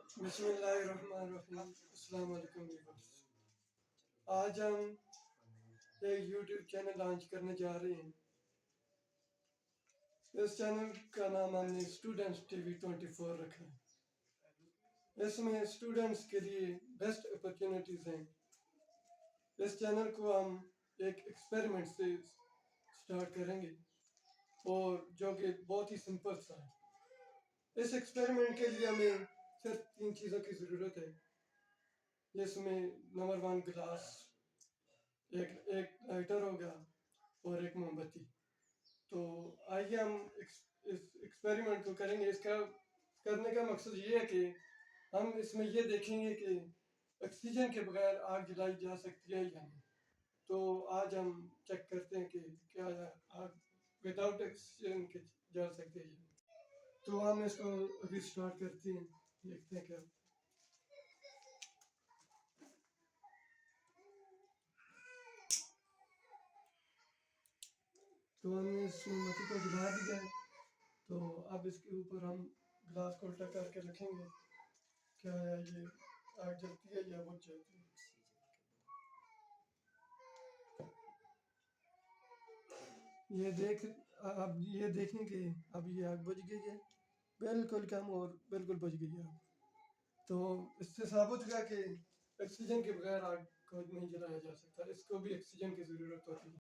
بسم اللہ الرحمن الرحیم. السلام علیکم ویورز. آج ہم ایک یوٹیوب چینل لانچ کرنے جا رہے ہیں. اس چینل کا نام ہم نے اسٹوڈنٹس ٹی وی 24 رکھا ہے. اس میں اسٹوڈنٹس کے لیے بیسٹ اپرچونیٹیز ہیں. اس چینل کو ہم ایک ایکسپیریمنٹ سے سٹارٹ کریں گے اور جو کہ بہت ہی سمپل سا ہے. اس ایکسپیریمنٹ کے لیے ہمیں صرف 3 چیزوں کی ضرورت ہے، جس میں نمبر 1 گلاس، ایک لائٹر ہوگا اور ایک موم بتی. تو آئیے ہم اس ایکسپیریمنٹ کو کریں گے. اس کا کرنے کا مقصد یہ ہے کہ ہم اس میں یہ دیکھیں گے کہ آکسیجن کے بغیر آگ جلائی جا سکتی ہے یا نہیں. تو آج ہم چیک کرتے ہیں کہ کیا آگ وداؤٹ آکسیجن کے جل سکتے ہیں. تو ہم اس کو ابھی سٹارٹ کرتے ہیں، دیکھتے ہیں کیا. تو ہم نے اس موم بتی کو جلا دیا ہے. تو اب اس کے اوپر ہم گلاس کو الٹا کر کے رکھیں گے. کیا ہے یہ آگ جلتی ہے یا بجھ جاتی ہے. اب یہ دیکھیں کہ اب یہ آگ بجھ گئی ہے، بالکل کم اور بالکل بجھ گئی ہے. تو اس سے ثابت ہوا کہ آکسیجن کے بغیر آگ کو نہیں جلایا جا سکتا، اس کو بھی آکسیجن کی ضرورت ہوتی ہے.